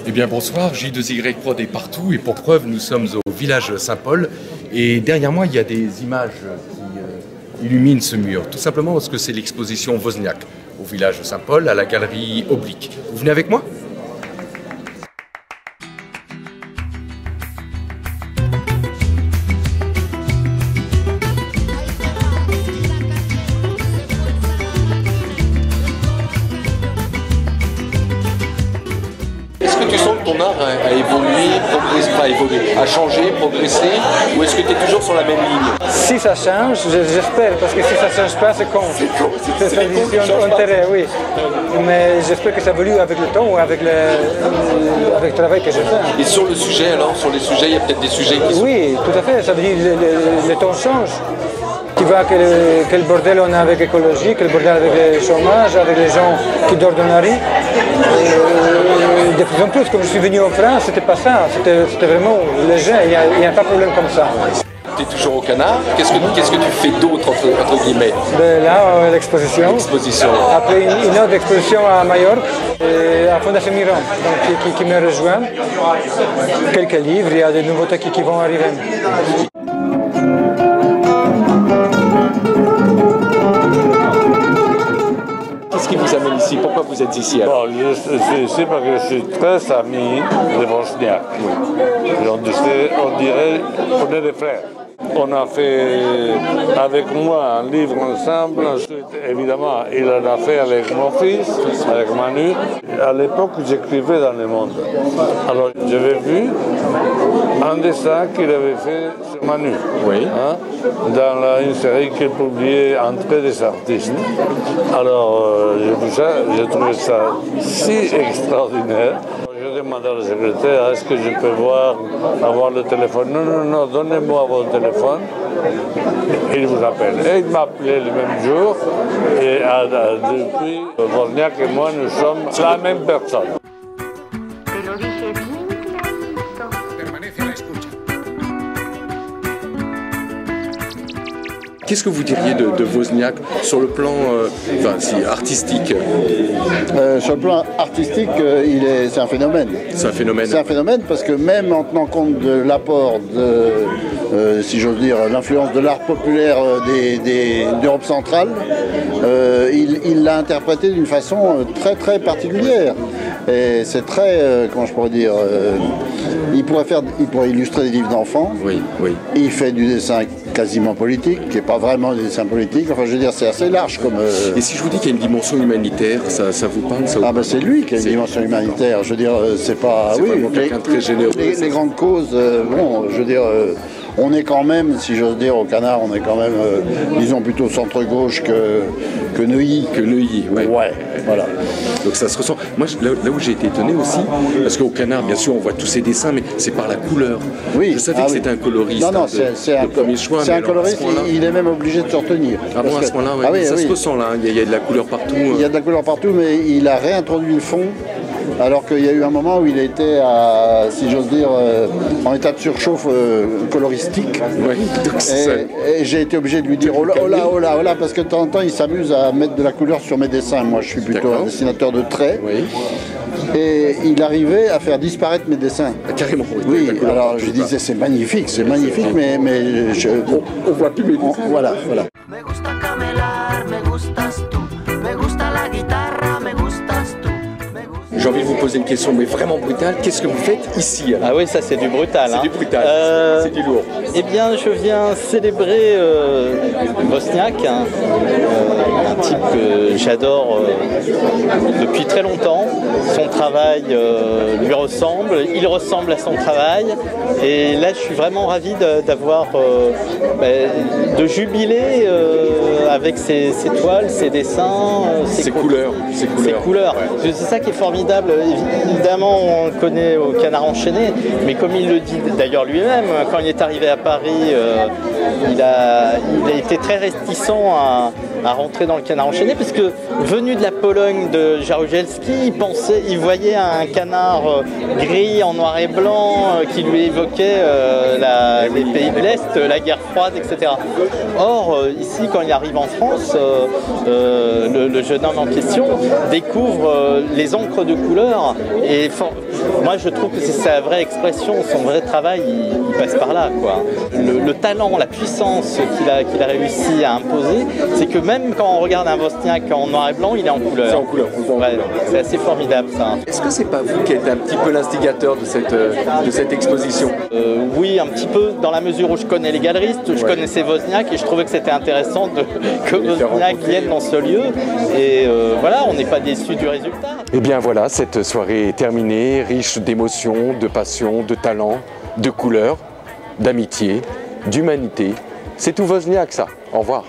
Eh bien bonsoir, J2Y Prod est partout et pour preuve nous sommes au village Saint-Paul et derrière moi il y a des images qui illuminent ce mur, tout simplement parce que c'est l'exposition Wozniak au village Saint-Paul à la galerie Oblique. Vous venez avec moi ? Est-ce que tu sens que ton art a évolué, a changé, progressé, ou est-ce que tu es toujours sur la même ligne? Si ça change, j'espère, parce que si ça ne change pas, c'est con. C'est sa vision intérêt, oui. Mais j'espère que ça évolue avec le temps ou avec le travail que je fais. Et sur le sujet alors, sur les sujets, il y a peut-être des sujets qui sont... Oui, tout à fait, ça veut dire que le temps change. Tu vois quel bordel on a avec l'écologie, quel bordel avec le chômage, avec les gens qui dorment dans la rue. De plus en plus, comme je suis venu en France, c'était pas ça, c'était vraiment léger, il n'y a pas de problème comme ça. Tu es toujours au Canard, qu'est-ce que tu fais d'autre entre guillemets? Là, l'exposition. Après une autre exposition à Majorque, à Fondation Miron, donc, qui me rejoint. Quelques livres, il y a des nouveautés qui vont arriver. Qu'est-ce qui vous amène ici? Pourquoi vous êtes ici alors? Bon, je suis ici parce que je suis très ami de Wozniak. Oui. On dirait qu'on est des frères. On a fait avec moi un livre ensemble. Ensuite, évidemment, il en a fait avec mon fils, avec Manu. À l'époque, j'écrivais dans Le Monde. Alors, j'avais vu un dessin qu'il avait fait sur Manu. Oui. Hein, dans une série qu'il publiait Entrée des artistes. Alors, j'ai vu ça, j'ai trouvé ça si extraordinaire. Je demande à la secrétaire, est-ce que je peux avoir le téléphone? Non, donnez-moi votre téléphone. Il vous appelle. Et il m'a appelé le même jour. Et depuis, Wozniak et moi, nous sommes la même personne. Qu'est-ce que vous diriez de Wozniak sur le plan artistique? Sur le plan artistique, c'est un phénomène. C'est un phénomène. C'est un phénomène parce que même en tenant compte de l'apport si j'ose dire, l'influence de l'art populaire d'Europe centrale, il l'a interprété d'une façon très très particulière. Et c'est très, comment je pourrais dire, il pourrait illustrer des livres d'enfants. Oui, oui. Il fait du dessin quasiment politique, qui n'est pas vraiment du dessin politique. Enfin, je veux dire, c'est assez large comme... Et si je vous dis qu'il y a une dimension humanitaire, ça vous parle, ça vous Ah ben c'est lui qui a une dimension humanitaire. Je veux dire, c'est pas... C'est vraiment quelqu'un de très généreux. Les grandes causes, bon, je veux dire... on est quand même, si j'ose dire, au Canard, on est quand même, disons, plutôt centre-gauche que Neuilly. Que Neuilly, oui. Ouais, voilà. Donc ça se ressent. Moi, là où j'ai été étonné aussi, parce qu'au Canard, bien sûr, on voit tous ces dessins, mais c'est par la couleur. Oui. Je savais que c'était un coloriste. Non, c'est un premier choix. C'est un coloriste, il est même obligé de se retenir. Ah bon, à ce point-là, oui. Ah oui, ça se ressent là, il y a de la couleur partout. Il y a de la couleur partout, mais il a réintroduit le fond. Alors qu'il y a eu un moment où il était, si j'ose dire, en état de surchauffe coloristique. Oui, et j'ai été obligé de lui dire oh là, parce que de temps en temps, il s'amuse à mettre de la couleur sur mes dessins. Moi, je suis plutôt un dessinateur de traits. Oui. Et il arrivait à faire disparaître mes dessins. Ah, carrément, oui. Alors je disais, c'est magnifique, mais on voit plus mes dessins. Voilà. J'ai envie de vous poser une question, mais vraiment brutale. Qu'est-ce que vous faites ici alors? Ah oui, ça c'est du brutal. C'est du brutal, c'est du lourd. Eh bien, je viens célébrer Wozniak, un type que j'adore depuis très longtemps. Son travail lui ressemble, il ressemble à son travail. Et là, je suis vraiment ravi d'avoir, de jubiler avec ses toiles, ses dessins, ses couleurs. Ouais. C'est ça qui est formidable. Évidemment, on le connaît au Canard enchaîné, mais comme il le dit d'ailleurs lui-même, quand il est arrivé à Paris, il a été très réticent à rentrer dans le canard enchaîné, puisque venu de la Pologne de Jaruzelski, il voyait un canard gris en noir et blanc qui lui évoquait les pays de l'Est, la guerre froide, etc. Or, ici, quand il arrive en France, le jeune homme en question découvre les encres de couleur et moi je trouve que c'est sa vraie expression, son vrai travail, il passe par là, quoi. Le talent, la puissance qu'il a réussi à imposer, c'est que même quand on regarde un Wozniak en noir et blanc, il est en couleur. C'est en couleur. Ouais, c'est assez formidable, ça. Est-ce que c'est pas vous qui êtes un petit peu l'instigateur de cette exposition? Oui, un petit peu, dans la mesure où je connais les galeristes, je connaissais Wozniak et je trouvais que c'était intéressant que Wozniak vienne dans ce lieu. Et voilà, on n'est pas déçus du résultat. Eh bien voilà, cette soirée est terminée, riche d'émotions, de passion, de talent, de couleurs, d'amitié, d'humanité. C'est tout Wozniak, ça. Au revoir.